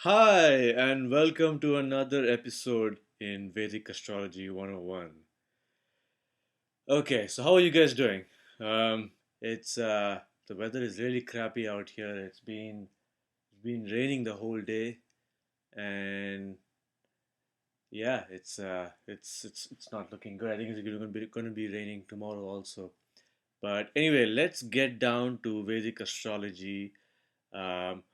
Hi, and welcome to another episode in Vedic Astrology 101. Okay, so how are you guys doing? It's the weather is really crappy out here. It's been raining the whole day, and yeah, it's not looking good. I think it's going to be raining tomorrow also. But anyway, let's get down to Vedic astrology. Um,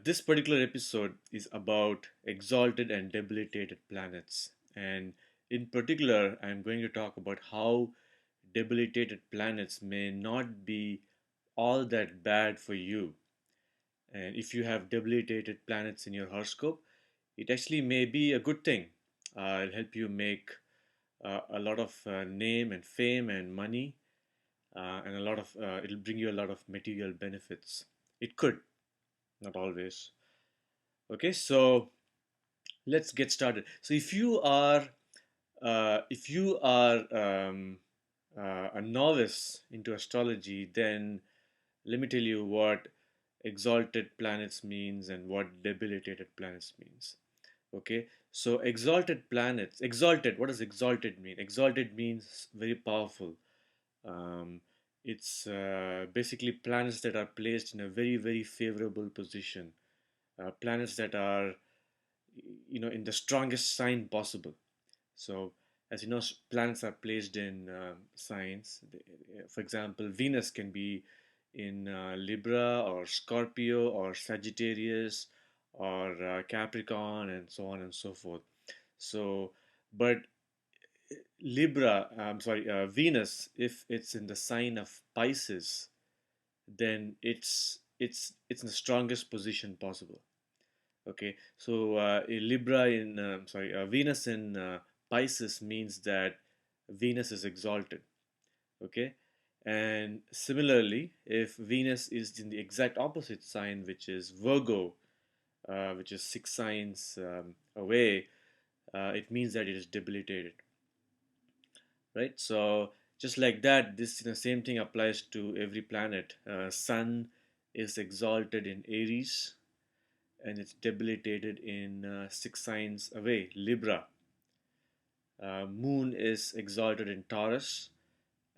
this particular episode is about exalted and debilitated planets. And in particular, I'm going to talk about how debilitated planets may not be all that bad for you. And if you have debilitated planets in your horoscope, it actually may be a good thing. It'll help you make a lot of name and fame and money, and it'll bring you a lot of material benefits. It could, not always. Okay, so let's get started. So if you are a novice into astrology, then let me tell you what exalted planets means and what debilitated planets means. Okay, so exalted. What does exalted mean? Exalted means very powerful. Um, it's basically planets that are placed in a very favorable position. Planets that are in the strongest sign possible. So, as you know, planets are placed in signs. For example, Venus can be in Libra or Scorpio or Sagittarius or Capricorn and so on and so forth. So, but Venus, if it's in the sign of Pisces, then it's in the strongest position possible. Okay, so Libra in Venus in Pisces means that Venus is exalted. Okay, and similarly, if Venus is in the exact opposite sign, which is Virgo, which is six signs away, it means that it is debilitated. Right. So just like that, this same thing applies to every planet. Sun is exalted in Aries and it's debilitated in six signs away, Libra. Moon is exalted in Taurus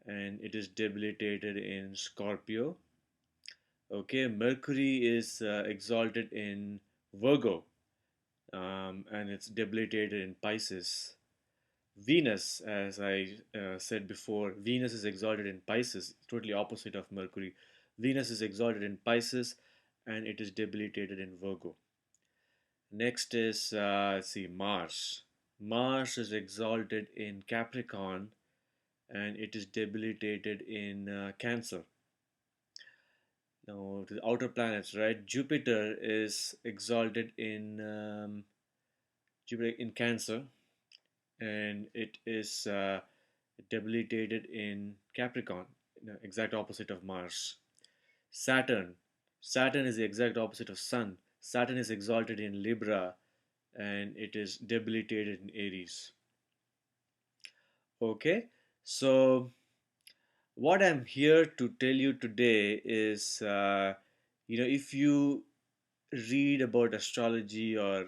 and it is debilitated in Scorpio. Okay, Mercury is exalted in Virgo, and it's debilitated in Pisces. Venus, as I said before, Venus is exalted in Pisces, totally opposite of Mercury. Venus is exalted in Pisces and it is debilitated in Virgo. Next is, let's see, Mars. Mars is exalted in Capricorn and it is debilitated in Cancer. Now, to the outer planets, right? Jupiter is exalted in Jupiter in Cancer and it is debilitated in Capricorn, exact opposite of Mars. Saturn. Saturn is the exact opposite of Sun. Saturn is exalted in Libra and it is debilitated in Aries. Okay, so what I'm here to tell you today is, if you read about astrology or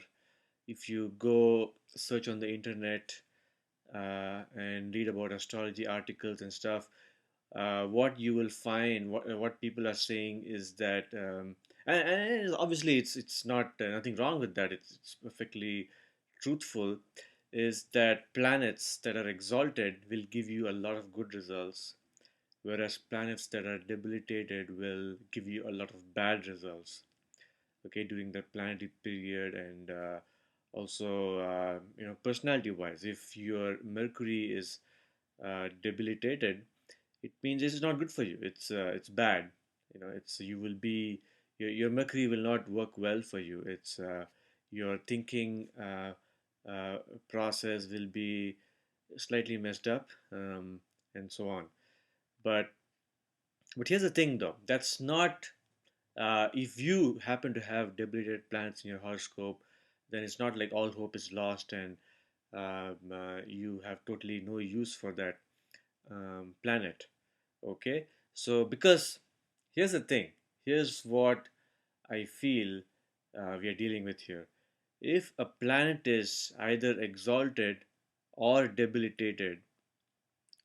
if you go search on the internet and read about astrology articles and stuff, what you will find, what people are saying is that, and obviously it's not nothing wrong with that. It's perfectly truthful. Is that planets that are exalted will give you a lot of good results, whereas planets that are debilitated will give you a lot of bad results. Okay, during the planetary period and also personality wise, if your Mercury is debilitated, it means it's not good for you. It's bad. It's you will be your Mercury will not work well for you. It's your thinking process will be slightly messed up, and so on. But here's the thing, though. That's not if you happen to have debilitated planets in your horoscope, then it's not like all hope is lost and you have totally no use for that planet. Okay, so because here's the thing, here's what I feel. we are dealing with here. If a planet is either exalted or debilitated,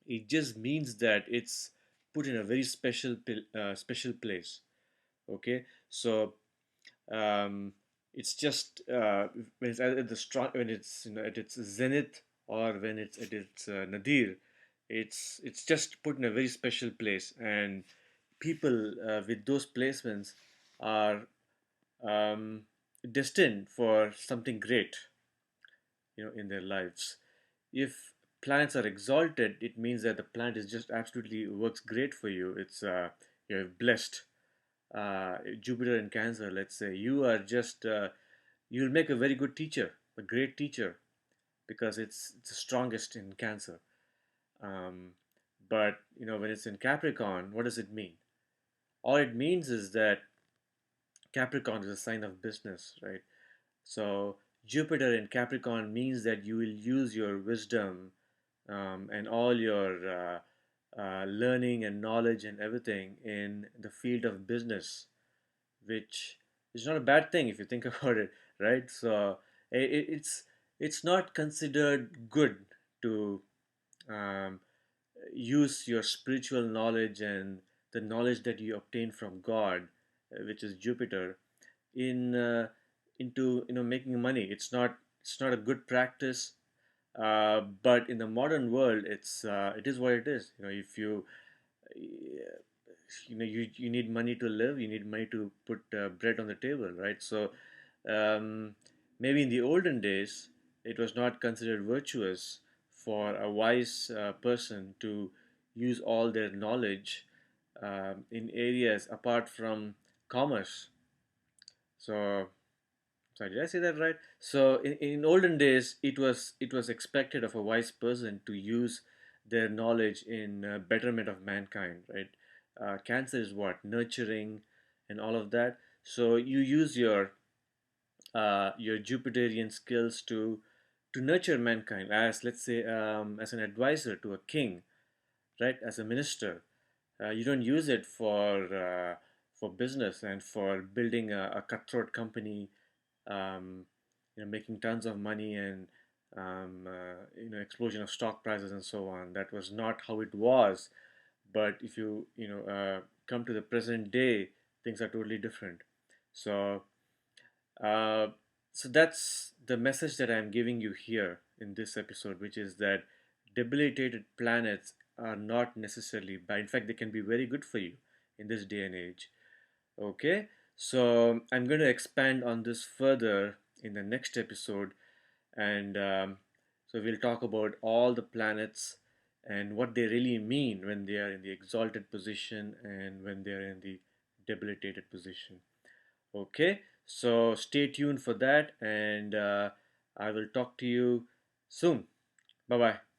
it just means that it's put in a very special place. Okay, so um, it's just when it's at the strong, when it's at its zenith, or when it's at its nadir, it's just put in a very special place, and people with those placements are um, destined for something great, in their lives. If planets are exalted, it means that the planet is just absolutely works great for you. It's you're blessed. Jupiter in Cancer, let's say, you are just you'll make a very good teacher, a great teacher, because it's the strongest in Cancer. Um, but when it's in Capricorn, what does it mean? All it means is that Capricorn is a sign of business, right? So Jupiter in Capricorn means that you will use your wisdom and all your learning and knowledge and everything in the field of business, which is not a bad thing if you think about it, right? So it's not considered good to um, use your spiritual knowledge and the knowledge that you obtain from God, which is Jupiter, in into making money. It's not a good practice, but in the modern world, it is what it is. If you need money to live, you need money to put bread on the table, right? So um, maybe in the olden days it was not considered virtuous for a wise person to use all their knowledge in areas apart from commerce. So, sorry, did I say that right? So in olden days, it was expected of a wise person to use their knowledge in betterment of mankind, right? Cancer is what, nurturing and all of that. So you use your Jupiterian skills to nurture mankind, as, let's say, as an advisor to a king, right? As a minister, you don't use it for business and for building a cutthroat company, um, making tons of money, and explosion of stock prices and so on. That was not how it was. But if you come to the present day, things are totally different. So uh, so that's the message that I'm giving you here in this episode, which is that debilitated planets are not necessarily bad. In fact, they can be very good for you in this day and age. Okay, so I'm going to expand on this further in the next episode, and so we'll talk about all the planets and what they really mean when they are in the exalted position and when they are in the debilitated position. Okay, so stay tuned for that, and I will talk to you soon. Bye bye.